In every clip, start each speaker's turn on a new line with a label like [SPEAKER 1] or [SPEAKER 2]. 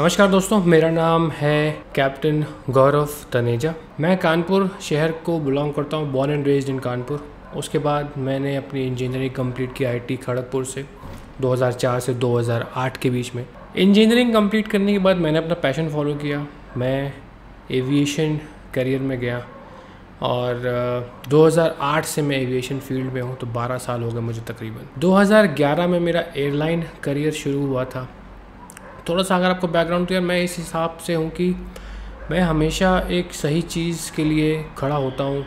[SPEAKER 1] नमस्कार दोस्तों, मेरा नाम है कैप्टन गौरव तनेजा। मैं कानपुर शहर को बिलोंग करता हूँ, born and raised in Kanpur. उसके बाद मैंने अपनी इंजीनियरिंग कंप्लीट की आईटी खड़गपुर से 2004 से 2008 के बीच में। इंजीनियरिंग कंप्लीट करने के बाद मैंने अपना पैशन फॉलो किया। मैं एविएशन करियर में गया और 2008 से मैं एविएशन फील्ड में हूँ, तो 12 साल हो गए मुझे तकरीबन। 2011 में मेरा एयरलाइन करियर शुरू हुआ था। थोड़ा सा अगर आपको बैकग्राउंड तो यार मैं इस हिसाब से हूँ कि मैं हमेशा एक सही चीज़ के लिए खड़ा होता हूँ।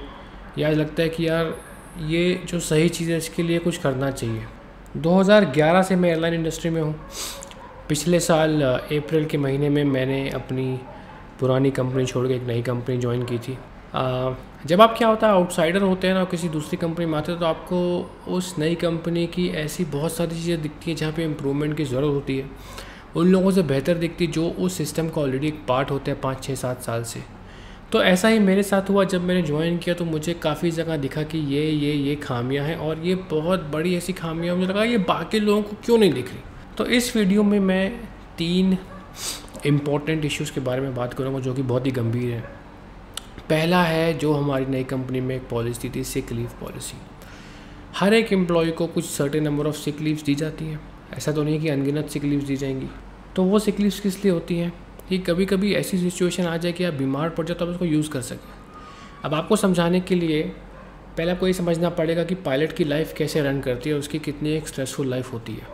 [SPEAKER 1] यार लगता है कि यार ये जो सही चीज़ है इसके लिए कुछ करना चाहिए। 2011 से मैं एयरलाइन इंडस्ट्री में हूँ। पिछले साल अप्रैल के महीने में मैंने अपनी पुरानी कंपनी छोड़ के एक नई कंपनी ज्वाइन की थी। जब आप क्या होता है आउटसाइडर होते हैं ना, किसी दूसरी कंपनी में आते हैं, तो आपको उस नई कंपनी की ऐसी बहुत सारी चीज़ें दिखती हैं जहाँ पे इम्प्रूवमेंट की ज़रूरत होती है। उन लोगों से बेहतर दिखती जो उस सिस्टम का ऑलरेडी एक पार्ट होते हैं 5, 6, 7 साल से। तो ऐसा ही मेरे साथ हुआ। जब मैंने ज्वाइन किया तो मुझे काफ़ी जगह दिखा कि ये खामियां हैं और ये बहुत बड़ी ऐसी खामियां, मुझे लगा ये बाकी लोगों को क्यों नहीं दिख रही। तो इस वीडियो में मैं 3 इम्पॉर्टेंट इश्यूज़ के बारे में बात करूँगा जो कि बहुत ही गंभीर है। पहला है जो हमारी नई कंपनी में एक पॉलिसी थी, सिक लीव पॉलिसी। हर एक एम्प्लॉय को कुछ certain number of sick leaves दी जाती हैं। ऐसा तो नहीं कि अनगिनत सिक लीव्स दी जाएंगी। तो वो सिक लीव्स किस लिए होती हैं कि कभी कभी ऐसी सिचुएशन आ जाए कि आप बीमार पड़ जाओ तो आप उसको यूज़ कर सकें। अब आपको समझाने के लिए पहले आपको ये समझना पड़ेगा कि पायलट की लाइफ कैसे रन करती है, उसकी कितनी एक स्ट्रेसफुल लाइफ होती है।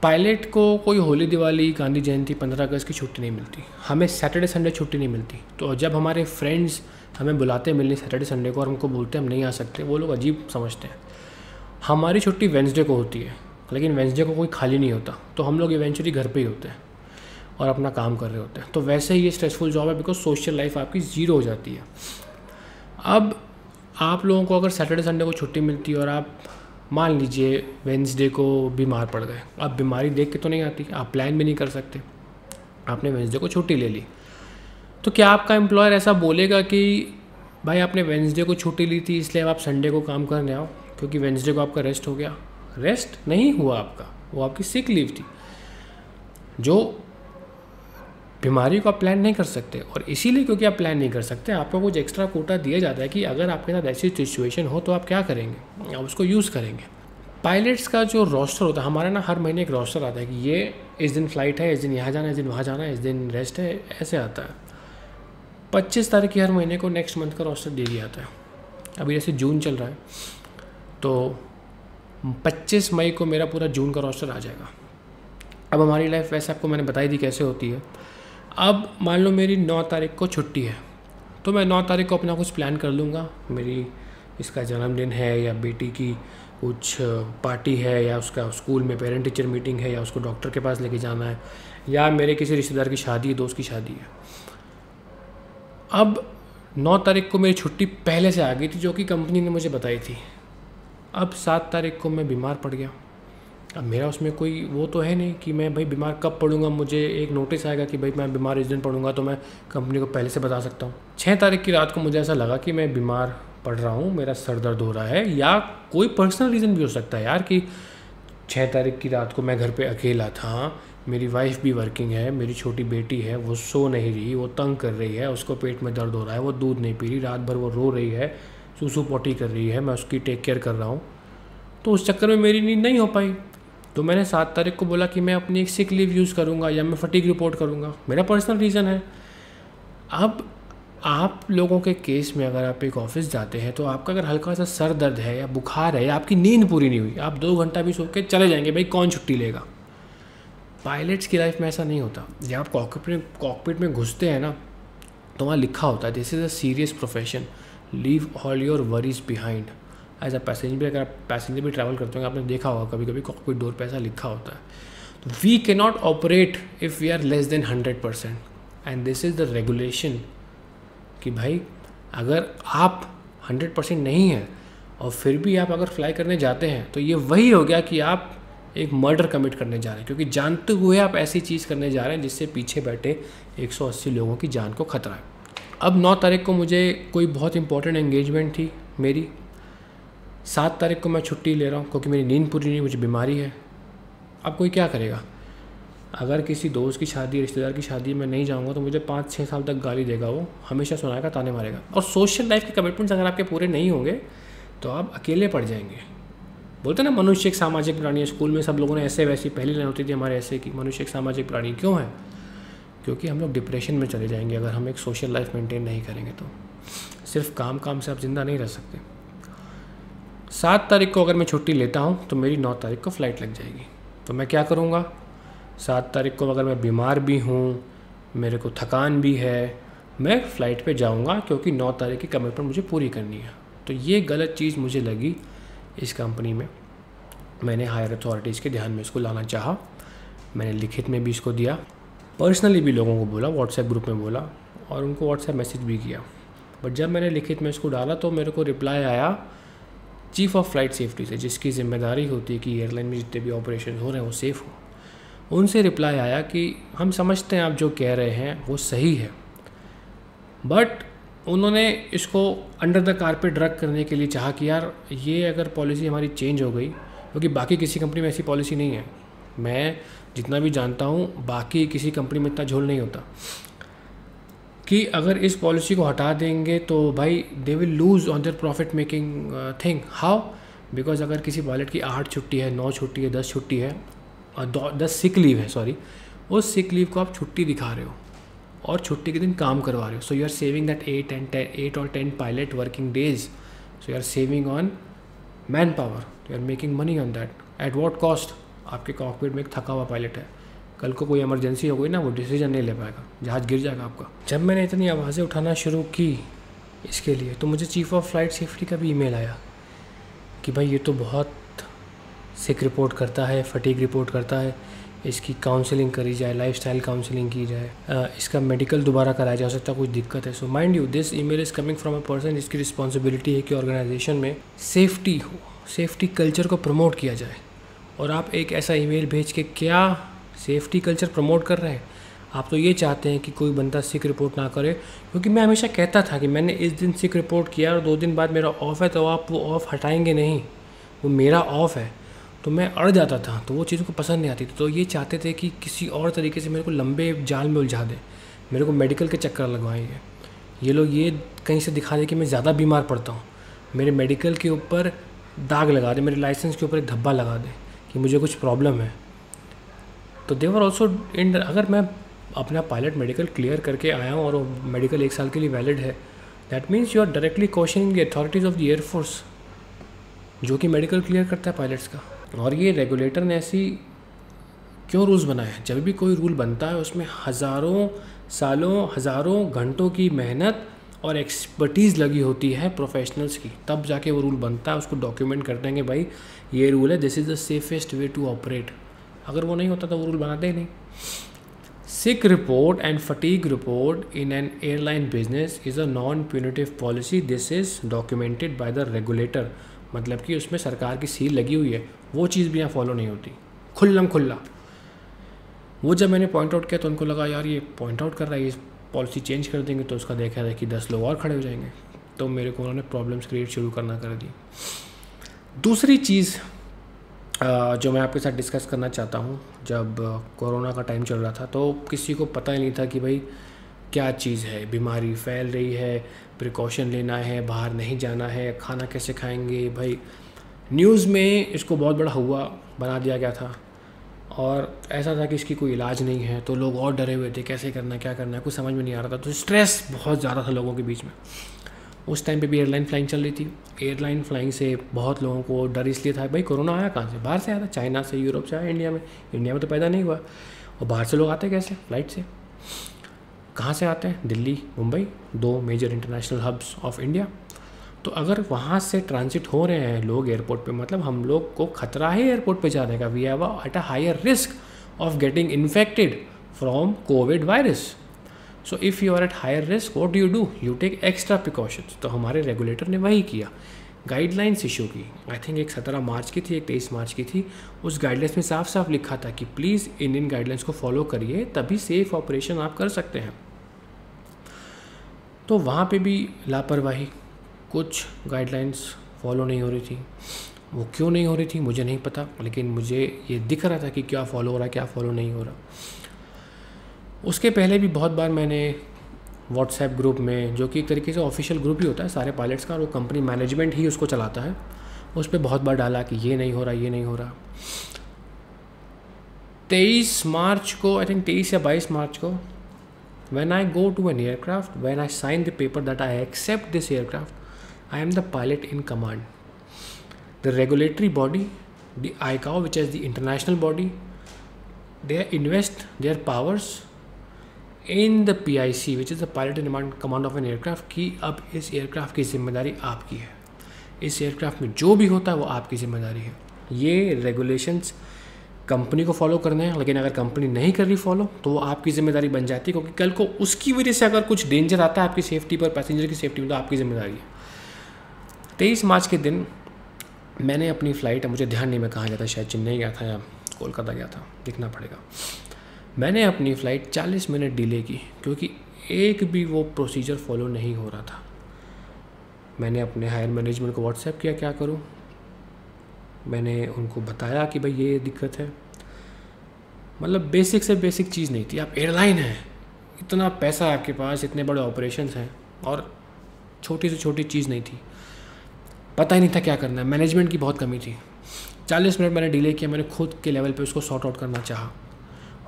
[SPEAKER 1] पायलट को कोई होली, दिवाली, गांधी जयंती, 15 अगस्त की छुट्टी नहीं मिलती। हमें सैटरडे संडे छुट्टी नहीं मिलती। तो जब हमारे फ्रेंड्स हमें बुलाते हैं मिलने सैटरडे संडे को और हमको बोलते हैं हम नहीं आ सकते, वो लोग अजीब समझते हैं। हमारी छुट्टी वेडनेसडे को होती है, लेकिन वेडनेसडे को कोई खाली नहीं होता, तो हम लोग इवेंचुअली घर पे ही होते हैं और अपना काम कर रहे होते हैं। तो वैसे ही ये स्ट्रेसफुल जॉब है बिकॉज सोशल लाइफ आपकी ज़ीरो हो जाती है। अब आप लोगों को अगर सैटरडे संडे को छुट्टी मिलती है और आप मान लीजिए वेडनेसडे को बीमार पड़ गए, अब बीमारी देख के तो नहीं आती, आप प्लान भी नहीं कर सकते, आपने वेडनेसडे को छुट्टी ले ली, तो क्या आपका एम्प्लॉयर ऐसा बोलेगा कि भाई आपने वेडनेसडे को छुट्टी ली थी इसलिए आप संडे को काम करने आओ क्योंकि वेडनेसडे को आपका रेस्ट हो गया? रेस्ट नहीं हुआ आपका, वो आपकी सिक लीव थी। जो बीमारी को आप प्लान नहीं कर सकते, और इसीलिए क्योंकि आप प्लान नहीं कर सकते आपको कुछ एक्स्ट्रा कोटा दिया जाता है कि अगर आपके साथ ऐसी सिचुएशन हो तो आप क्या करेंगे, आप उसको यूज़ करेंगे। पायलट्स का जो रोस्टर होता है हमारा ना, हर महीने एक रोस्टर आता है कि ये इस दिन फ्लाइट है, इस दिन यहाँ जाना है, इस दिन वहाँ जाना है, इस दिन रेस्ट है, ऐसे आता है। 25 तारीख की हर महीने को नेक्स्ट मंथ का रोस्टर दे दिया जाता है। अभी जैसे जून चल रहा है तो 25 मई को मेरा पूरा जून का रोस्टर आ जाएगा। अब हमारी लाइफ वैसे आपको मैंने बताई थी कैसे होती है। अब मान लो मेरी 9 तारीख को छुट्टी है, तो मैं 9 तारीख को अपना कुछ प्लान कर लूँगा। मेरी इसका जन्मदिन है या बेटी की कुछ पार्टी है या उसका स्कूल में पेरेंट टीचर मीटिंग है या उसको डॉक्टर के पास लेके जाना है या मेरे किसी रिश्तेदार की शादी है, दोस्त की शादी है। अब 9 तारीख को मेरी छुट्टी पहले से आ गई थी जो कि कंपनी ने मुझे बताई थी। अब 7 तारीख को मैं बीमार पड़ गया। अब मेरा उसमें कोई वो तो है नहीं कि मैं भाई बीमार कब पड़ूंगा, मुझे एक नोटिस आएगा कि भाई मैं बीमार इस दिन पड़ूंगा तो मैं कंपनी को पहले से बता सकता हूँ। 6 तारीख की रात को मुझे ऐसा लगा कि मैं बीमार पड़ रहा हूँ, मेरा सर दर्द हो रहा है, या कोई पर्सनल रीज़न भी हो सकता है यार कि 6 तारीख की रात को मैं घर पर अकेला था, मेरी वाइफ भी वर्किंग है, मेरी छोटी बेटी है, वो सो नहीं रही, वो तंग कर रही है, उसको पेट में दर्द हो रहा है, वो दूध नहीं पी रही, रात भर वो रो रही है, सूसू पोटी कर रही है, मैं उसकी टेक केयर कर रहा हूँ। तो उस चक्कर में मेरी नींद नहीं हो पाई। तो मैंने 7 तारीख को बोला कि मैं अपनी एक सिक लीव यूज़ करूँगा या मैं फटीग रिपोर्ट करूँगा, मेरा पर्सनल रीज़न है। अब आप लोगों के केस में अगर आप एक ऑफिस जाते हैं तो आपका अगर हल्का सा सर दर्द है या बुखार है या आपकी नींद पूरी नहीं हुई, आप 2 घंटा भी सो के चले जाएंगे, भाई कौन छुट्टी लेगा। पायलट्स की लाइफ में ऐसा नहीं होता। जब आप कॉकपिट में घुसते हैं ना तो वहाँ लिखा होता है this is a serious profession, leave all your worries behind. As a passenger भी, अगर आप पैसेंजर भी ट्रैवल करते होंगे आपने देखा होगा कभी कभी कॉकपिट डोर पे ऐसा लिखा होता है। तो we can not operate if we are less than 100%, and this is the regulation कि भाई अगर आप 100% नहीं हैं और फिर भी आप अगर फ्लाई करने जाते हैं तो ये वही हो गया कि आप एक मर्डर कमिट करने जा रहे हैं, क्योंकि जानते हुए आप ऐसी चीज़ करने जा रहे हैं जिससे पीछे बैठे 180 लोगों की जान को खतरा है। अब 9 तारीख को मुझे कोई बहुत इंपॉर्टेंट एंगेजमेंट थी मेरी। 7 तारीख को मैं छुट्टी ले रहा हूँ क्योंकि मेरी नींद पूरी नहीं, मुझे बीमारी है। अब कोई क्या करेगा? अगर किसी दोस्त की शादी, रिश्तेदार की शादी में नहीं जाऊँगा तो मुझे 5-6 साल तक गाली देगा, वो हमेशा सुनाएगा, ताने मारेगा। और सोशल लाइफ के कमिटमेंट्स अगर आपके पूरे नहीं होंगे तो आप अकेले पड़ जाएंगे। बोलते हैं ना मनुष्य एक सामाजिक प्राणी है। स्कूल में सब लोगों ने ऐसे वैसी पहली लाइन होती थी हमारे ऐसे की, मनुष्य एक सामाजिक प्राणी क्यों है? क्योंकि हम लोग डिप्रेशन में चले जाएंगे अगर हम एक सोशल लाइफ मेंटेन नहीं करेंगे। तो सिर्फ काम से आप ज़िंदा नहीं रह सकते। 7 तारीख को अगर मैं छुट्टी लेता हूँ तो मेरी 9 तारीख को फ़्लाइट लग जाएगी। तो मैं क्या करूँगा? 7 तारीख को अगर मैं बीमार भी हूँ, मेरे को थकान भी है, मैं फ़्लाइट पे जाऊँगा क्योंकि 9 तारीख की कमिटमेंट मुझे पूरी करनी है। तो ये गलत चीज़ मुझे लगी इस कंपनी में। मैंने हायर अथॉरिटीज़ के ध्यान में इसको लाना चाहा। मैंने लिखित में भी इसको दिया, पर्सनली भी लोगों को बोला, व्हाट्सएप ग्रुप में बोला और उनको व्हाट्सएप मैसेज भी किया। बट जब मैंने लिखित में इसको डाला तो मेरे को रिप्लाई आया चीफ़ ऑफ फ्लाइट सेफ्टी से, जिसकी जिम्मेदारी होती है कि एयरलाइन में जितने भी ऑपरेशन हो रहे हैं वो सेफ़ हो। उनसे रिप्लाई आया कि हम समझते हैं आप जो कह रहे हैं वो सही है, बट उन्होंने इसको अंडर द कारपेट रख करने के लिए चाहा कि यार ये अगर पॉलिसी हमारी चेंज हो गई, क्योंकि बाकी किसी कंपनी में ऐसी पॉलिसी नहीं है। मैं जितना भी जानता हूँ बाकी किसी कंपनी में इतना झोल नहीं होता कि अगर इस पॉलिसी को हटा देंगे तो भाई they will lose on their profit making thing. How? Because अगर किसी पायलट की 8 छुट्टी है, 9 छुट्टी है, 10 छुट्टी है और 10 सिक लीव है, सॉरी, उस सिक लीव को आप छुट्टी दिखा रहे हो और छुट्टी के दिन काम करवा रहे हो। So you are saving that 8 और 10 pilot working days. So you are saving on man power, you are making money on that. At what cost? आपके कॉकपिट में एक थका हुआ पायलट है, कल को कोई इमरजेंसी हो गई ना, वो डिसीजन नहीं ले पाएगा, जहाज़ गिर जाएगा आपका। जब मैंने इतनी आवाज़ें उठाना शुरू की इसके लिए तो मुझे चीफ़ ऑफ फ्लाइट सेफ्टी का भी ईमेल आया कि भाई ये तो बहुत सिक रिपोर्ट करता है, फटीग रिपोर्ट करता है, इसकी काउंसलिंग करी जाए, लाइफस्टाइल काउंसलिंग की जाए, इसका मेडिकल दोबारा कराया जा सकता, कुछ दिक्कत है। So mind you this email is coming from a person जिसकी रिस्पॉन्सिबिलिटी है कि ऑर्गेनाइजेशन में सेफ्टी हो, सेफ्टी कल्चर को प्रमोट किया जाए। और आप एक ऐसा ईमेल भेज के क्या सेफ्टी कल्चर प्रमोट कर रहे हैं? आप तो ये चाहते हैं कि कोई बंदा सिक रिपोर्ट ना करे। क्योंकि मैं हमेशा कहता था कि मैंने इस दिन सिक रिपोर्ट किया और 2 दिन बाद मेरा ऑफ़ है, तो आप वो ऑफ़ हटाएंगे नहीं, वो मेरा ऑफ़ है। तो मैं अड़ जाता था, तो वो चीज़ को पसंद नहीं आती थी। तो ये चाहते थे कि किसी और तरीके से मेरे को लंबे जाल में उलझा दें, मेरे को मेडिकल के चक्कर लगवाएंगे, ये लोग ये कहीं से दिखा दें कि मैं ज़्यादा बीमार पड़ता हूँ, मेरे मेडिकल के ऊपर दाग लगा दें, मेरे लाइसेंस के ऊपर एक धब्बा लगा दें कि मुझे कुछ प्रॉब्लम है। तो देवर ऑल्सो इन, अगर मैं अपना पायलट मेडिकल क्लियर करके आया हूँ और वो मेडिकल 1 साल के लिए वैलिड है, that means you are directly questioning the authorities of the air force जो कि मेडिकल क्लियर करता है पायलट्स का। और ये रेगुलेटर ने ऐसी क्यों रूल्स बनाए हैं? जब भी कोई रूल बनता है उसमें हज़ारों सालों, हज़ारों घंटों की मेहनत और एक्सपर्टीज़ लगी होती है प्रोफेशनल्स की, तब जाके वो रूल बनता है। उसको डॉक्यूमेंट करते हैं कि भाई ये रूल है, this is the safest way to operate. अगर वो नहीं होता तो वो रूल बनाते ही नहीं। Sick report and fatigue report in an airline business is a non punitive policy, this is documented by the regulator. मतलब कि उसमें सरकार की सील लगी हुई है, वो चीज़ भी यहाँ फॉलो नहीं होती खुल्लम खुल्ला। वो जब मैंने पॉइंट आउट किया तो उनको लगा यार ये पॉइंट आउट कर रहा है, ये पॉलिसी चेंज कर देंगे तो उसका देखा है कि 10 लोग और खड़े हो जाएंगे। तो मेरे को उन्होंने प्रॉब्लम्स क्रिएट शुरू करना कर दी। दूसरी चीज़ जो मैं आपके साथ डिस्कस करना चाहता हूँ, जब कोरोना का टाइम चल रहा था तो किसी को पता ही नहीं था कि भाई क्या चीज़ है, बीमारी फैल रही है, प्रिकॉशन लेना है, बाहर नहीं जाना है, खाना कैसे खाएंगे। भाई न्यूज़ में इसको बहुत बड़ा हुआ बना दिया गया था और ऐसा था कि इसकी कोई इलाज नहीं है, तो लोग और डरे हुए थे, कैसे करना है, क्या करना है, कुछ समझ में नहीं आ रहा था। तो स्ट्रेस बहुत ज़्यादा था लोगों के बीच में। उस टाइम पे भी एयरलाइन फ्लाइंग चल रही थी। एयरलाइन फ्लाइंग से बहुत लोगों को डर इसलिए था, भाई कोरोना आया कहाँ से? बाहर से आया था, चाइना से, यूरोप से आया, इंडिया में तो पैदा नहीं हुआ। और बाहर से लोग आते कैसे? फ्लाइट से। कहाँ से आते हैं? Delhi, Mumbai, 2 major international hubs of India. तो अगर वहाँ से ट्रांजिट हो रहे हैं लोग एयरपोर्ट पे, मतलब हम लोग को खतरा है एयरपोर्ट पे जाने का। We have at a higher risk of getting infected from COVID virus. So if you are at higher risk, what do? You take extra precautions. तो हमारे रेगुलेटर ने वही किया, गाइडलाइंस इशू की। आई थिंक एक 17 मार्च की थी, एक 23 मार्च की थी। उस गाइडलाइंस में साफ साफ लिखा था कि प्लीज़ इन गाइडलाइंस को फॉलो करिए, तभी सेफ ऑपरेशन आप कर सकते हैं। तो वहाँ पे भी लापरवाही, कुछ गाइडलाइंस फॉलो नहीं हो रही थी। वो क्यों नहीं हो रही थी मुझे नहीं पता, लेकिन मुझे ये दिख रहा था कि क्या फॉलो हो रहा है, क्या फॉलो नहीं हो रहा। उसके पहले भी बहुत बार मैंने व्हाट्सएप ग्रुप में, जो कि एक तरीके से ऑफिशियल ग्रुप ही होता है सारे पायलट्स का, और वो कंपनी मैनेजमेंट ही उसको चलाता है, उस पर बहुत बार डाला कि ये नहीं हो रहा, ये नहीं हो रहा। 23 मार्च को, आई थिंक 23 या 22 मार्च को, when I go to an aircraft, when I sign the paper that I accept this aircraft, I am the pilot in command. The regulatory body, the ICAO, which is the international body, they invest their powers in the PIC, which is the pilot in command of an aircraft, कि अब इस aircraft की जिम्मेदारी आपकी है, इस aircraft में जो भी होता है वो आपकी जिम्मेदारी है। ये रेगुलेशंस कंपनी को फॉलो करने हैं, लेकिन अगर कंपनी नहीं कर रही फॉलो तो वो आपकी जिम्मेदारी बन जाती है, क्योंकि कल को उसकी वजह से अगर कुछ डेंजर आता है आपकी सेफ्टी पर, पैसेंजर की सेफ्टी में, तो आपकी जिम्मेदारी है। 23 मार्च के दिन मैंने अपनी फ़्लाइट, मुझे ध्यान नहीं मैं कहाँ गया था, शायद चेन्नई गया था या कोलकाता गया था, देखना पड़ेगा। मैंने अपनी फ़्लाइट 40 मिनट डिले की, क्योंकि एक भी वो प्रोसीजर फॉलो नहीं हो रहा था। मैंने अपने हायर मैनेजमेंट को व्हाट्सएप किया क्या करूँ, मैंने उनको बताया कि भाई ये दिक्कत है। मतलब बेसिक से बेसिक चीज़ नहीं थी। आप एयरलाइन है, इतना पैसा है आपके पास, इतने बड़े ऑपरेशंस हैं, और छोटी से छोटी चीज़ नहीं थी, पता ही नहीं था क्या करना है, मैनेजमेंट की बहुत कमी थी। 40 मिनट मैंने डिले किया, मैंने खुद के लेवल पे उसको सॉर्ट आउट करना चाहा,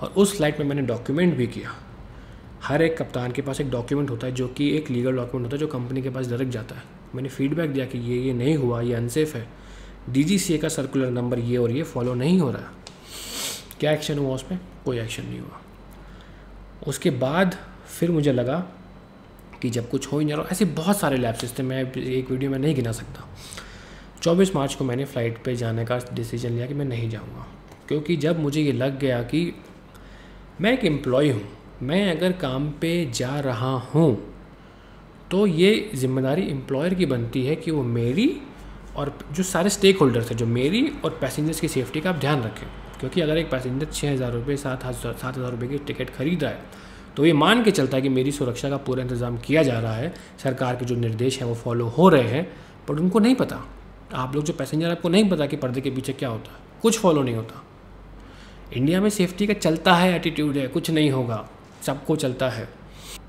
[SPEAKER 1] और उस फ्लाइट में मैंने डॉक्यूमेंट भी किया। हर एक कप्तान के पास एक डॉक्यूमेंट होता है जो कि एक लीगल डॉक्यूमेंट होता है, जो कंपनी के पास डायरेक्ट जाता है। मैंने फीडबैक दिया कि ये नहीं हुआ, ये अनसेफ है, DGCA का सर्कुलर नंबर ये और ये फॉलो नहीं हो रहा। क्या एक्शन हुआ उस पर? कोई एक्शन नहीं हुआ। उसके बाद फिर मुझे लगा कि जब कुछ हो ही नहीं रहा, ऐसे बहुत सारे लैप्सेस थे, मैं एक वीडियो में नहीं गिना सकता। 24 मार्च को मैंने फ़्लाइट पे जाने का डिसीजन लिया कि मैं नहीं जाऊँगा, क्योंकि जब मुझे ये लग गया कि मैं एक एम्प्लॉय हूँ, मैं अगर काम पे जा रहा हूँ तो ये जिम्मेदारी एम्प्लॉयर की बनती है कि वो मेरी और जो सारे स्टेक होल्डर्स हैं, जो मेरी और पैसेंजर्स की सेफ्टी का आप ध्यान रखें। क्योंकि अगर एक पैसेंजर 6,000 रुपये 7,000 रुपये की टिकट खरीद रहा है, तो ये मान के चलता है कि मेरी सुरक्षा का पूरा इंतज़ाम किया जा रहा है, सरकार के जो निर्देश हैं वो फॉलो हो रहे हैं, बट उनको नहीं पता। आप लोग जो पैसेंजर, आपको नहीं पता कि पर्दे के पीछे क्या होता है, कुछ फॉलो नहीं होता। इंडिया में सेफ्टी का चलता है एटीट्यूड है, कुछ नहीं होगा, सबको चलता है।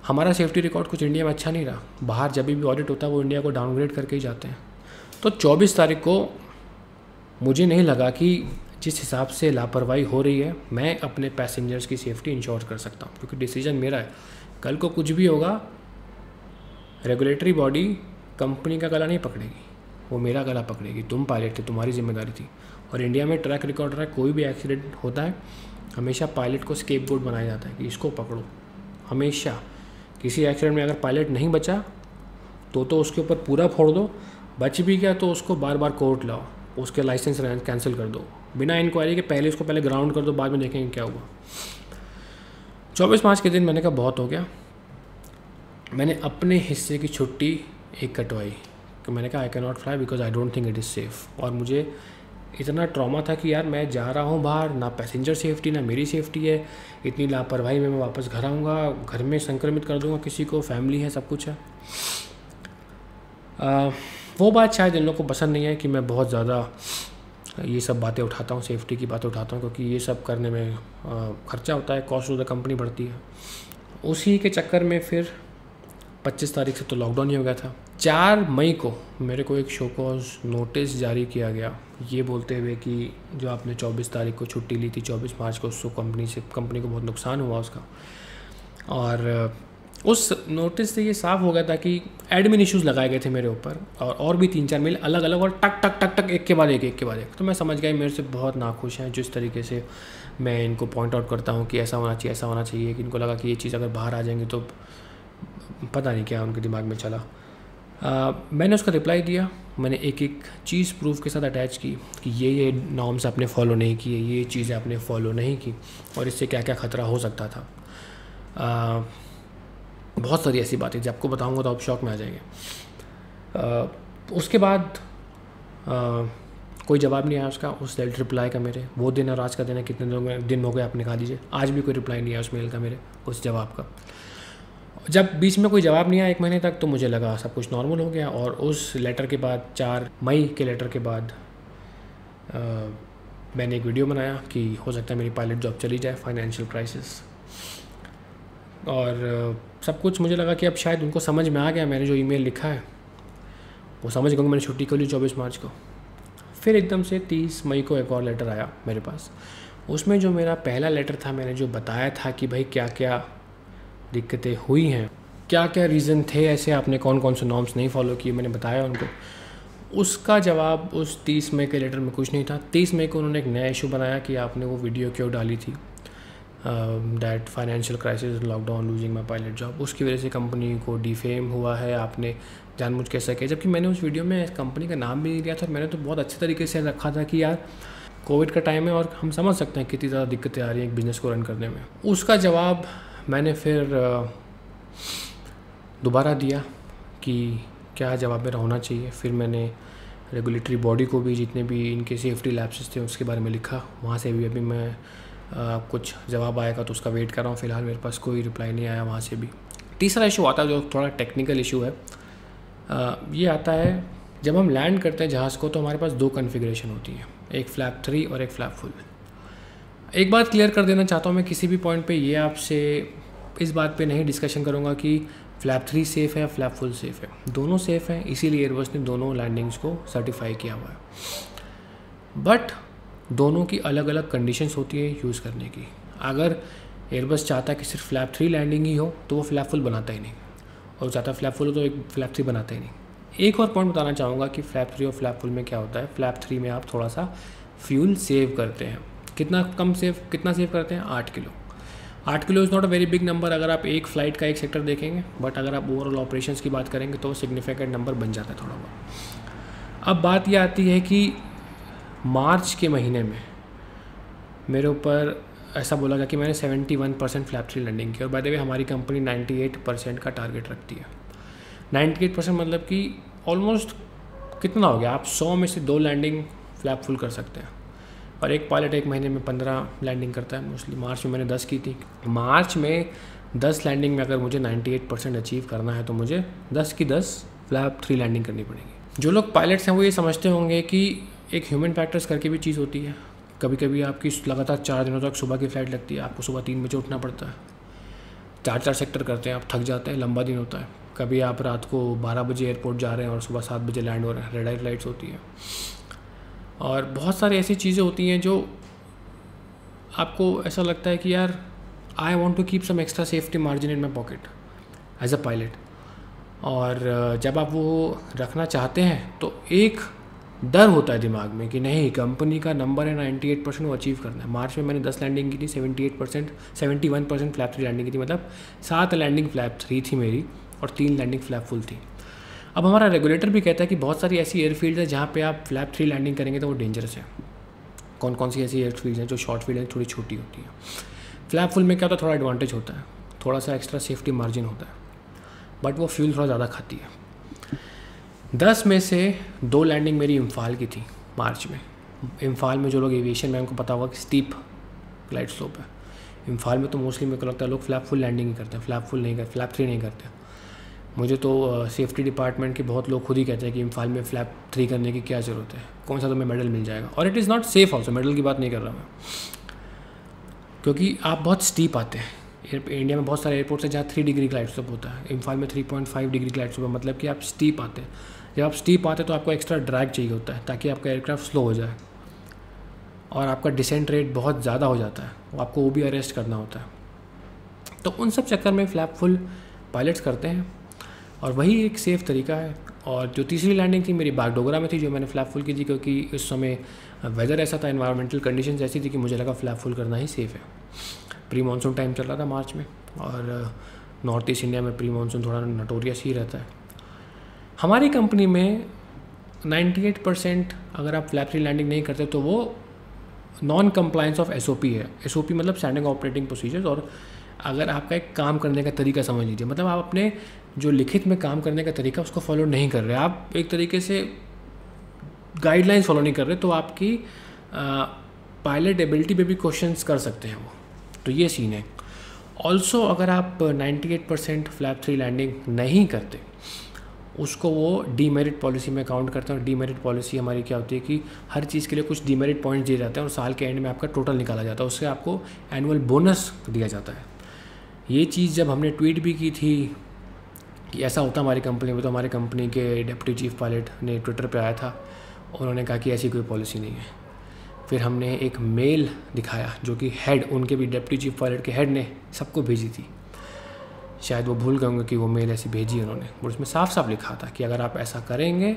[SPEAKER 1] हमारा सेफ्टी रिकॉर्ड कुछ इंडिया में अच्छा नहीं रहा, बाहर जब भी ऑडिट होता है वो इंडिया को डाउनग्रेड करके ही जाते हैं। तो 24 तारीख को मुझे नहीं लगा कि जिस हिसाब से लापरवाही हो रही है, मैं अपने पैसेंजर्स की सेफ्टी इंश्योर कर सकता हूँ, क्योंकि डिसीजन मेरा है। कल को कुछ भी होगा, रेगुलेटरी बॉडी कंपनी का गला नहीं पकड़ेगी, वो मेरा गला पकड़ेगी। तुम पायलट थे, तुम्हारी जिम्मेदारी थी। और इंडिया में ट्रैक रिकॉर्ड रहा है, कोई भी एक्सीडेंट होता है हमेशा पायलट को स्केपगोट बनाया जाता है कि इसको पकड़ो। हमेशा किसी एक्सीडेंट में अगर पायलट नहीं बचा तो उसके ऊपर पूरा फोड़ दो, बच भी गया तो उसको बार बार कोर्ट लाओ, उसके लाइसेंस कैंसिल कर दो, बिना इंक्वायरी के पहले उसको पहले ग्राउंड कर दो, बाद में देखेंगे क्या हुआ। 24 मार्च के दिन मैंने कहा बहुत हो गया। मैंने अपने हिस्से की छुट्टी एक कटवाई, तो मैंने कहा I can not fly because I don't think it is safe. और मुझे इतना ट्रॉमा था कि यार मैं जा रहा हूँ बाहर, ना पैसेंजर सेफ्टी ना मेरी सेफ्टी है, इतनी लापरवाही में मैं वापस घर आऊँगा, घर में संक्रमित कर दूँगा किसी को, फैमिली है, सब कुछ है। वो बात शायद इन लोगों को पसंद नहीं है कि मैं बहुत ज़्यादा ये सब बातें उठाता हूँ, सेफ्टी की बातें उठाता हूँ, क्योंकि ये सब करने में खर्चा होता है, कॉस्ट ऑफ द कंपनी बढ़ती है। उसी के चक्कर में फिर 25 तारीख से तो लॉकडाउन ही हो गया था। 4 मई को मेरे को एक शो कॉज नोटिस जारी किया गया, ये बोलते हुए कि जो आपने 24 तारीख को छुट्टी ली थी, 24 मार्च को, उसको कंपनी को बहुत नुकसान हुआ उसका। और उस नोटिस से ये साफ़ हो गया था कि एडमिन इश्यूज़ लगाए गए थे मेरे ऊपर, और भी 3-4 मेल अलग अलग, और टक टक टक टक एक के बाद एक। तो मैं समझ गया मेरे से बहुत नाखुश हैं, जिस तरीके से मैं इनको पॉइंट आउट करता हूँ कि ऐसा होना चाहिए, ऐसा होना चाहिए, कि इनको लगा कि ये चीज़ अगर बाहर आ जाएंगी तो पता नहीं क्या उनके दिमाग में चला। मैंने उसका रिप्लाई दिया, मैंने एक एक चीज़ प्रूफ के साथ अटैच की कि ये नॉर्म्स आपने फॉलो नहीं किए, ये चीज़ें आपने फॉलो नहीं की, और इससे क्या क्या ख़तरा हो सकता था। बहुत सारी ऐसी बातें जब आपको बताऊंगा तो आप शॉक में आ जाएंगे। उसके बाद कोई जवाब नहीं आया उसका, उस रिप्लाई का मेरे। वो दिन और आज का दिन है, कितने दिन हो गए आप निकाल दीजिए, आज भी कोई रिप्लाई नहीं आया उस मेल का मेरे, उस जवाब का। जब बीच में कोई जवाब नहीं आया 1 महीने तक, तो मुझे लगा सब कुछ नॉर्मल हो गया। और उस लेटर के बाद, 4 मई के लेटर के बाद मैंने एक वीडियो बनाया कि हो सकता है मेरी पायलट जॉब चली जाए, फाइनेंशियल क्राइसिस, और सब कुछ मुझे लगा कि अब शायद उनको समझ में आ गया, मैंने जो ईमेल लिखा है वो समझ गया, मैंने छुट्टी कर ली 24 मार्च को। फिर एकदम से 30 मई को एक और लेटर आया मेरे पास। उसमें जो मेरा पहला लेटर था, मैंने जो बताया था कि भाई क्या क्या दिक्कतें हुई हैं, क्या क्या रीज़न थे ऐसे, आपने कौन कौन से नॉर्म्स नहीं फॉलो किए, मैंने बताया उनको। उसका जवाब उस 30 मई के लेटर में कुछ नहीं था। 30 मई को उन्होंने एक नया इशू बनाया कि आपने वो वीडियो क्यों डाली थी, that financial crisis, lockdown, losing my pilot job, उसकी वजह से कंपनी को डिफेम हुआ है, आपने जानबूझ के ऐसा किया। जबकि मैंने उस वीडियो में कंपनी का नाम भी नहीं लिया था, और मैंने तो बहुत अच्छे तरीके से रखा था कि यार कोविड का टाइम है और हम समझ सकते हैं कितनी ज़्यादा दिक्कतें आ रही हैं एक बिज़नेस को रन करने में। उसका जवाब मैंने फिर दोबारा दिया कि क्या जवाब मेरा होना चाहिए। फिर मैंने रेगुलेटरी बॉडी को भी, जितने भी इनके सेफ्टी लैप्सेस थे उसके बारे में लिखा, वहाँ से भी अभी मैं कुछ जवाब आएगा तो उसका वेट कर रहा हूँ। फ़िलहाल मेरे पास कोई रिप्लाई नहीं आया वहाँ से भी। तीसरा इशू आता है जो थोड़ा टेक्निकल इशू है, ये आता है जब हम लैंड करते हैं जहाज़ को तो हमारे पास 2 कॉन्फ़िगरेशन होती है, एक फ्लैप 3 और एक फ्लैप फुल। एक बात क्लियर कर देना चाहता हूँ मैं किसी भी पॉइंट पे, ये आपसे इस बात पे नहीं डिस्कशन करूँगा कि फ्लैप 3 सेफ़ है या फ्लैप फुल सेफ़ है। दोनों सेफ़ हैं, इसीलिए एयरबस ने दोनों लैंडिंग्स को सर्टिफाई किया हुआ है। बट दोनों की अलग अलग कंडीशंस होती है यूज़ करने की। अगर एयरबस चाहता है कि सिर्फ फ्लैप 3 लैंडिंग ही हो तो वो फ्लैप फुल बनाता ही नहीं, और चाहता है फ्लैप फुल हो तो एक फ्लैप 3 बनाता ही नहीं। एक और पॉइंट बताना चाहूँगा कि फ्लैप 3 और फ्लैप फुल में क्या होता है। फ्लैप 3 में आप थोड़ा सा फ्यूल सेव करते हैं। कितना सेव करते हैं? 8 kilo. 8 kilo is not a very big number अगर आप एक फ़्लाइट का एक सेक्टर देखेंगे, बट अगर आप ओवरऑल ऑपरेशंस की बात करेंगे तो सिग्निफिकेंट नंबर बन जाता है थोड़ा बहुत। अब बात ये आती है कि मार्च के महीने में मेरे ऊपर ऐसा बोला गया कि मैंने 71% फ्लैप 3 लैंडिंग की, और बाय द वे हमारी कंपनी 98% का टारगेट रखती है। 98% मतलब कि ऑलमोस्ट कितना हो गया, आप 100 में से 2 लैंडिंग फ्लैप फुल कर सकते हैं, और एक पायलट एक महीने में 15 लैंडिंग करता है मोस्टली। मार्च में मैंने 10 की थी। मार्च में 10 लैंडिंग में अगर मुझे 98% अचीव करना है तो मुझे 10 की 10 फ्लैप 3 लैंडिंग करनी पड़ेगी। जो लोग पायलट्स हैं वो ये समझते होंगे कि एक ह्यूमन फैक्टर्स करके भी चीज़ होती है। कभी कभी आपकी लगातार 4 दिनों तक सुबह की फ़्लाइट लगती है, आपको सुबह 3 बजे उठना पड़ता है, 4 सेक्टर करते हैं, आप थक जाते हैं, लंबा दिन होता है। कभी आप रात को 12 बजे एयरपोर्ट जा रहे हैं और सुबह 7 बजे लैंड हो रहे हैं, रेड आई फ्लाइट्स होती हैं, और बहुत सारी ऐसी चीज़ें होती हैं जो आपको ऐसा लगता है कि यार I want to keep some extra safety margin in my pocket as a pilot. और जब आप वो रखना चाहते हैं तो एक डर होता है दिमाग में कि नहीं, कंपनी का नंबर है 98% वो अचीव करना है। मार्च में मैंने 10 लैंडिंग की थी, 71% फ्लैप 3 लैंडिंग की थी, मतलब 7 लैंडिंग फ्लैप 3 थी मेरी और 3 लैंडिंग फ्लैप फुल थी। अब हमारा रेगुलेटर भी कहता है कि बहुत सारी ऐसी एयरफील्ड है जहाँ पे आप फ्लैप 3 लैंडिंग करेंगे तो वो डेंजरस है। कौन कौन सी ऐसी एयरफील्ड हैं जो शॉर्ट फील्ड है, थोड़ी छोटी होती है। फ्लैप फुल में क्या होता है, थोड़ा एडवांटेज होता है, थोड़ा सा एक्स्ट्रा सेफ्टी मार्जिन होता है, बट वो फ्यूल थोड़ा ज़्यादा खाती है। 10 में से 2 लैंडिंग मेरी इम्फाल की थी मार्च में। इम्फाल में जो लोग एविएशन में उनको पता होगा कि स्टीप ग्लाइड स्लोप है। इम्फाल में तो मोस्टली मेरे को लगता है लोग फ्लैप फुल लैंडिंग ही करते हैं, फ्लैप 3 नहीं करते। मुझे तो सेफ्टी डिपार्टमेंट के बहुत लोग खुद ही कहते हैं कि इम्फाल में फ्लैप 3 करने की क्या ज़रूरत है, कौन सा तुम्हें मेडल मिल जाएगा। और it is not safe also, medal की बात नहीं कर रहा मैं, क्योंकि आप बहुत स्टीप आते हैं। इंडिया में बहुत सारे एयरपोर्ट्स हैं जहाँ 3 डिग्री ग्लाइड स्लोप होता है, इम्फाल में 3.5 डिग्री ग्लाइड स्लोप है, मतलब कि आप स्टीप आते हैं। जब आप स्टीप आते हैं तो आपको एक्स्ट्रा ड्रैग चाहिए होता है ताकि आपका एयरक्राफ्ट स्लो हो जाए, और आपका डिसेंट रेट बहुत ज़्यादा हो जाता है, वो आपको वो भी अरेस्ट करना होता है। तो उन सब चक्कर में फ्लैप फुल पायलट्स करते हैं, और वही एक सेफ़ तरीका है। और जो तीसरी लैंडिंग थी मेरी बागडोगरा में थी, जो मैंने फ्लैप फुल की थी, क्योंकि इस समय वेदर ऐसा था, एनवायरमेंटल कंडीशंस ऐसी थी कि मुझे लगा फ्लैप फुल करना ही सेफ़ है। प्री मानसून टाइम चल रहा था मार्च में, और नॉर्थ ईस्ट इंडिया में प्री मानसून थोड़ा नटोरियस ही रहता है। हमारी कंपनी में 98% अगर आप फ्लैप 3 लैंडिंग नहीं करते तो वो नॉन कंप्लायंस ऑफ SOP है। SOP मतलब स्टैंडिंग ऑपरेटिंग प्रोसीजर्स। और अगर आपका एक काम करने का तरीका समझ लीजिए, मतलब आप अपने जो लिखित में काम करने का तरीका उसको फॉलो नहीं कर रहे, आप एक तरीके से गाइडलाइंस फॉलो नहीं कर रहे, तो आपकी पायलट एबिलिटी पे भी क्वेश्चंस कर सकते हैं वो। तो ये सीन है। ऑल्सो अगर आप 98% फ्लैप 3 लैंडिंग नहीं करते उसको वो डीमेरिट पॉलिसी में काउंट करते हैं। और डीमेरिट पॉलिसी हमारी क्या होती है कि हर चीज़ के लिए कुछ डीमेरिट पॉइंट्स दिए जाते हैं और साल के एंड में आपका टोटल निकाला जाता है, उससे आपको एनुअल बोनस दिया जाता है। ये चीज़ जब हमने ट्वीट भी की थी कि ऐसा होता हमारी कंपनी में, तो हमारी कंपनी के डिप्टी चीफ पायलट ने ट्विटर पे आया था, उन्होंने कहा कि ऐसी कोई पॉलिसी नहीं है। फिर हमने एक मेल दिखाया जो कि हेड, उनके भी डिप्टी चीफ पायलट के हेड ने सबको भेजी थी, शायद वो भूल गए होंगे कि वो मेल ऐसी भेजी उन्होंने, और उसमें साफ साफ लिखा था कि अगर आप ऐसा करेंगे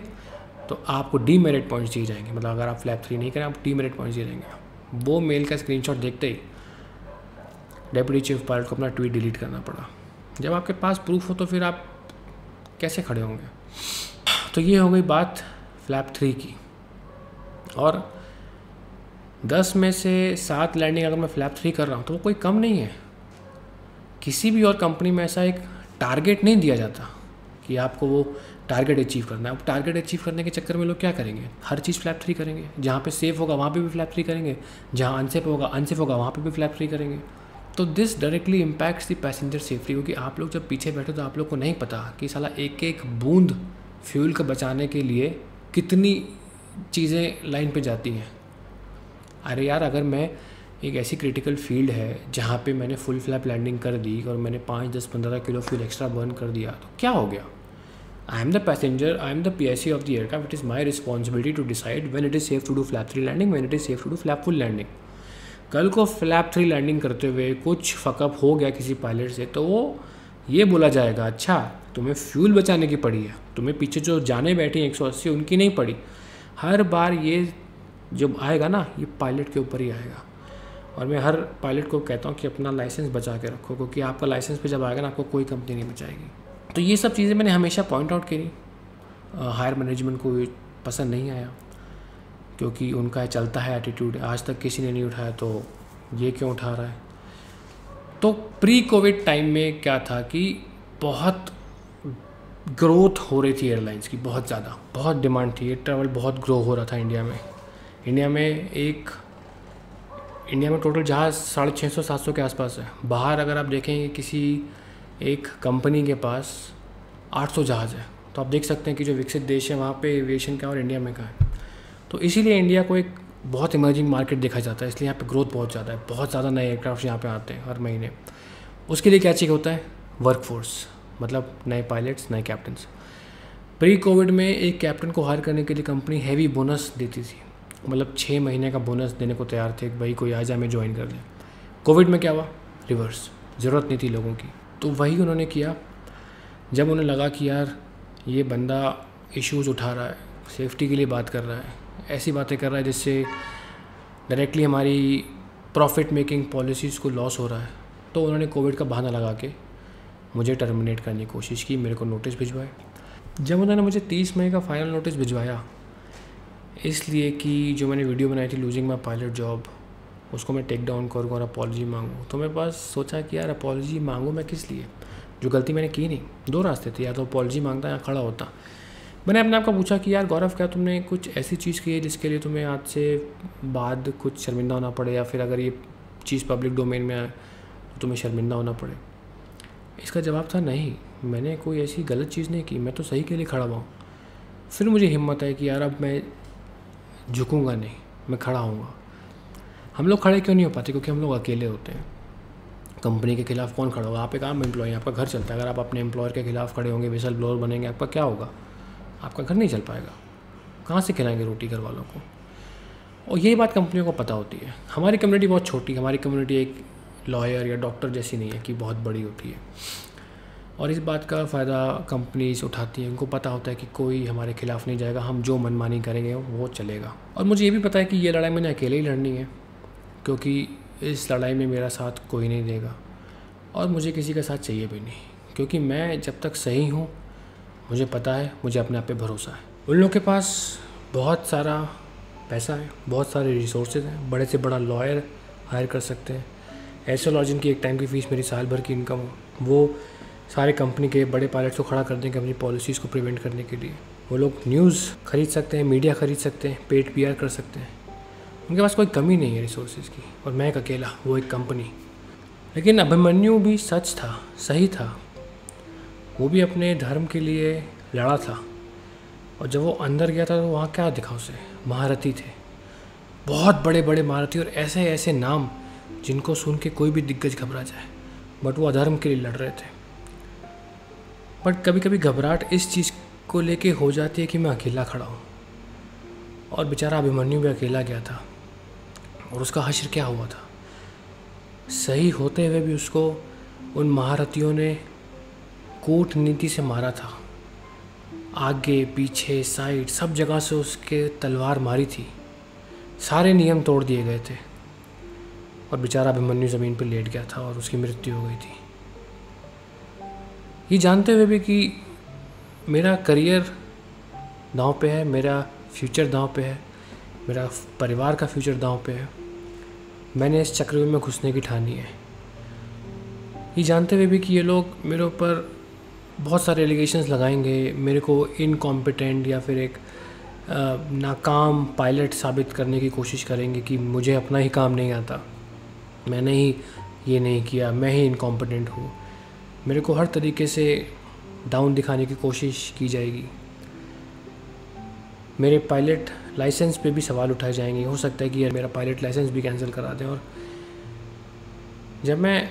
[SPEAKER 1] तो आपको डीमेरिट पॉइंट्स दिए जाएंगे, मतलब अगर आप फ्लैप 3 नहीं करें आप डीमेरिट पॉइंट्स दिए जाएंगे। वो मेल का स्क्रीनशॉट देखते ही डिप्टी चीफ पायलट को अपना ट्वीट डिलीट करना पड़ा। जब आपके पास प्रूफ हो तो फिर आप कैसे खड़े होंगे। तो ये हो गई बात फ्लैप 3 की। और 10 में से 7 लैंडिंग अगर मैं फ्लैप 3 कर रहा हूँ तो वो कोई कम नहीं है। किसी भी और कंपनी में ऐसा एक टारगेट नहीं दिया जाता कि आपको वो टारगेट अचीव करना है। अब टारगेट अचीव करने के चक्कर में लोग क्या करेंगे, हर चीज़ फ्लैप 3 करेंगे। जहाँ पे सेफ होगा वहाँ पे भी फ्लैप 3 करेंगे, जहाँ अनसेफ होगा वहाँ पे भी फ्लैप 3 करेंगे। तो this directly impacts the passenger safety, क्योंकि आप लोग जब पीछे बैठे तो आप लोग को नहीं पता कि साला एक एक बूंद फ्यूल को बचाने के लिए कितनी चीज़ें लाइन पे जाती हैं। अरे यार, अगर मैं एक ऐसी क्रिटिकल फील्ड है जहाँ पे मैंने फुल फ्लैप लैंडिंग कर दी और मैंने 5, 10, 15 किलो फ्यूल एक्स्ट्रा बर्न कर दिया तो क्या हो गया। I am the passenger, I am the PIC of the aircraft, it is my responsibility to decide when it is safe to do flap 3 landing, when it is safe to do flap full landing. कल को flap 3 landing करते हुए कुछ fuck up हो गया किसी pilot से तो वो ये बोला जाएगा, अच्छा तुम्हें फ्यूल बचाने की पड़ी है, तुम्हें पीछे जो जाने बैठी हैं 180 उनकी नहीं पड़ी। हर बार ये जब आएगा ना, ये पायलट के ऊपर ही आएगा। और मैं हर पायलट को कहता हूँ कि अपना लाइसेंस बचा के रखो, क्योंकि आपका लाइसेंस पे जब आएगा ना आपको कोई कंपनी नहीं बचाएगी। तो ये सब चीज़ें मैंने हमेशा पॉइंट आउट करी। हायर मैनेजमेंट को पसंद नहीं आया, क्योंकि उनका चलता है एटीट्यूड, आज तक किसी ने नहीं उठाया तो ये क्यों उठा रहा है। तो प्री कोविड टाइम में क्या था कि बहुत ग्रोथ हो रही थी एयरलाइंस की, बहुत ज़्यादा, बहुत डिमांड थी, एयर ट्रैवल बहुत ग्रो हो रहा था इंडिया में टोटल जहाज़ 650-700 के आसपास है। बाहर अगर आप देखेंगे किसी एक कंपनी के पास 800 जहाज़ है, तो आप देख सकते हैं कि जो विकसित देश है वहाँ पे एविएशन का और इंडिया में का है। तो इसीलिए इंडिया को एक बहुत इमर्जिंग मार्केट देखा जाता है, इसलिए यहाँ पे ग्रोथ बहुत ज़्यादा है, बहुत ज़्यादा नए एयरक्राफ्ट यहाँ पे आते हैं हर महीने। उसके लिए क्या चाहिए होता है, वर्कफोर्स, मतलब नए पायलट्स, नए कैप्टन्स। प्री कोविड में एक कैप्टन को हायर करने के लिए कंपनी हैवी बोनस देती थी, मतलब 6 महीने का बोनस देने को तैयार थे कि भाई कोई आ जाए हमें ज्वाइन कर ले। कोविड में क्या हुआ, रिवर्स, ज़रूरत नहीं थी लोगों की। तो वही उन्होंने किया। जब उन्हें लगा कि यार ये बंदा इश्यूज़ उठा रहा है, सेफ्टी के लिए बात कर रहा है, ऐसी बातें कर रहा है जिससे डायरेक्टली हमारी प्रॉफिट मेकिंग पॉलिसीज़ को लॉस हो रहा है, तो उन्होंने कोविड का बहाना लगा के मुझे टर्मिनेट करने की कोशिश की, मेरे को नोटिस भिजवाए। जब उन्होंने मुझे 30 मई का फाइनल नोटिस भिजवाया, इसलिए कि जो मैंने वीडियो बनाई थी लूजिंग माई पायलट जॉब, उसको मैं टेक डाउन करूँ और अपॉलजी मांगूँ, तो मेरे पास सोचा कि यार अपॉलजी मांगूँ मैं किस लिए, जो गलती मैंने की नहीं। 2 रास्ते थे, या तो अपॉलजी मांगता या खड़ा होता। मैंने अपने आप को पूछा कि यार गौरव, क्या तुमने कुछ ऐसी चीज़ की है जिसके लिए तुम्हें आज से बाद कुछ शर्मिंदा होना पड़े, या फिर अगर ये चीज़ पब्लिक डोमेन में आए तो तुम्हें शर्मिंदा होना पड़े। इसका जवाब था नहीं, मैंने कोई ऐसी गलत चीज़ नहीं की, मैं तो सही के लिए खड़ा हुआ हूँ। फिर मुझे हिम्मत आई कि यार अब मैं झुकूंगा नहीं, मैं खड़ा होऊंगा। हम लोग खड़े क्यों नहीं हो पाते, क्योंकि हम लोग अकेले होते हैं। कंपनी के खिलाफ कौन खड़ा होगा, आप एक आम एम्प्लॉय हैं, आपका घर चलता है। अगर आप अपने एम्प्लॉयर के खिलाफ खड़े होंगे, विसल ब्लोअर बनेंगे, आपका क्या होगा, आपका घर नहीं चल पाएगा, कहाँ से खिलाएंगे रोटी घर वालों को। और यही बात कंपनियों को पता होती है। हमारी कम्युनिटी बहुत छोटी, हमारी कम्युनिटी एक लॉयर या डॉक्टर जैसी नहीं है कि बहुत बड़ी होती है, और इस बात का फ़ायदा कंपनीज उठाती हैं। उनको पता होता है कि कोई हमारे खिलाफ़ नहीं जाएगा, हम जो मनमानी करेंगे वो चलेगा। और मुझे ये भी पता है कि ये लड़ाई मैंने अकेले ही लड़नी है, क्योंकि इस लड़ाई में मेरा साथ कोई नहीं देगा और मुझे किसी का साथ चाहिए भी नहीं, क्योंकि मैं जब तक सही हूँ मुझे पता है, मुझे अपने आप पे भरोसा है। उन लोगों के पास बहुत सारा पैसा है, बहुत सारे रिसोर्सेज हैं, बड़े से बड़ा लॉयर हायर कर सकते हैं। एस्ट्रोलॉजी जिनकी एक टाइम की फ़ीस मेरी साल भर की इनकम हो, वो सारे कंपनी के बड़े पायलट्स को खड़ा कर देंगे अपनी पॉलिसीज़ को प्रिवेंट करने के लिए। वो लोग न्यूज़ खरीद सकते हैं, मीडिया खरीद सकते हैं, पेड PR कर सकते हैं। उनके पास कोई कमी नहीं है रिसोर्सेज की, और मैं एक अकेला, वो एक कंपनी। लेकिन अभिमन्यु भी सच था, सही था। वो भी अपने धर्म के लिए लड़ा था। और जब वो अंदर गया था तो वहाँ क्या दिखा उसे, महारथी थे, बहुत बड़े बड़े महारथी, और ऐसे ऐसे नाम जिनको सुन के कोई भी दिग्गज घबरा जाए। बट वो अधर्म के लिए लड़ रहे थे। बट कभी कभी घबराहट इस चीज़ को लेके हो जाती है कि मैं अकेला खड़ा हूँ, और बेचारा अभिमन्यु भी अकेला गया था। और उसका हश्र क्या हुआ था, सही होते हुए भी उसको उन महारथियों ने कूटनीति से मारा था। आगे पीछे साइड सब जगह से उसके तलवार मारी थी, सारे नियम तोड़ दिए गए थे, और बेचारा अभिमन्यु ज़मीन पर लेट गया था और उसकी मृत्यु हो गई थी। ये जानते हुए भी कि मेरा करियर दांव पे है, मेरा फ्यूचर दांव पे है, मेरा परिवार का फ्यूचर दांव पे है, मैंने इस चक्रव्यूह में घुसने की ठानी है। ये जानते हुए भी कि ये लोग मेरे ऊपर बहुत सारे एलिगेशंस लगाएंगे, मेरे को इनकॉम्पिटेंट या फिर एक नाकाम पायलट साबित करने की कोशिश करेंगे कि मुझे अपना ही काम नहीं आता, मैंने ही ये नहीं किया, मैं ही इनकॉम्पिटेंट हूँ। मेरे को हर तरीके से डाउन दिखाने की कोशिश की जाएगी। मेरे पायलट लाइसेंस पे भी सवाल उठाए जाएंगे। हो सकता है कि यार मेरा पायलट लाइसेंस भी कैंसिल करा दें। और जब मैं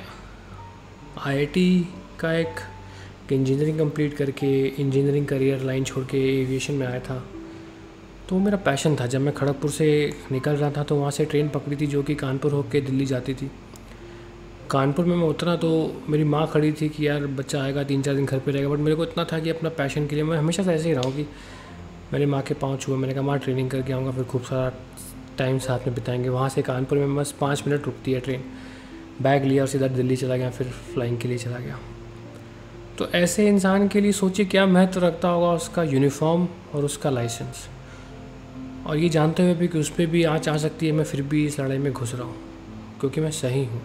[SPEAKER 1] आईआईटी का एक इंजीनियरिंग कंप्लीट करके इंजीनियरिंग करियर लाइन छोड़ के एविएशन में आया था, तो मेरा पैशन था। जब मैं खड़गपुर से निकल रहा था तो वहाँ से ट्रेन पकड़ी थी जो कि कानपुर होकर दिल्ली जाती थी। कानपुर में मैं उतरा तो मेरी माँ खड़ी थी कि यार बच्चा आएगा 3-4 दिन घर पे रहेगा। बट मेरे को इतना था कि अपना पैशन के लिए मैं हमेशा से ऐसे ही रहा हूँ कि मेरे माँ के पाँव छुए। मैंने कहा माँ ट्रेनिंग करके आऊँगा, फिर खूब सारा टाइम साथ में बिताएंगे। वहाँ से कानपुर में बस 5 मिनट रुकती है ट्रेन। बैग लिया और सीधा दिल्ली चला गया, फिर फ्लाइंग के लिए चला गया। तो ऐसे इंसान के लिए सोचिए क्या महत्व रखता होगा उसका यूनिफॉर्म और उसका लाइसेंस। और ये जानते हुए भी कि उस पर भी आँच आ सकती है, मैं फिर भी इस लड़ाई में घुस रहा हूँ क्योंकि मैं सही हूँ।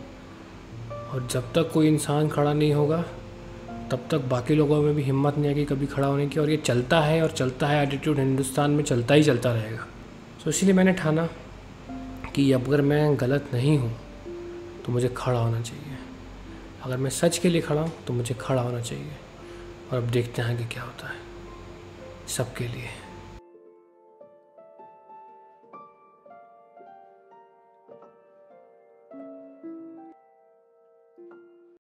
[SPEAKER 1] और जब तक कोई इंसान खड़ा नहीं होगा तब तक बाकी लोगों में भी हिम्मत नहीं आएगी कभी खड़ा होने की। और ये चलता है और चलता है, एटीट्यूड हिंदुस्तान में चलता ही चलता रहेगा। तो इसीलिए मैंने ठाना कि अगर मैं गलत नहीं हूँ तो मुझे खड़ा होना चाहिए, अगर मैं सच के लिए खड़ा हूँ तो मुझे खड़ा होना चाहिए। और अब देखते हैं कि क्या होता है सबके लिए।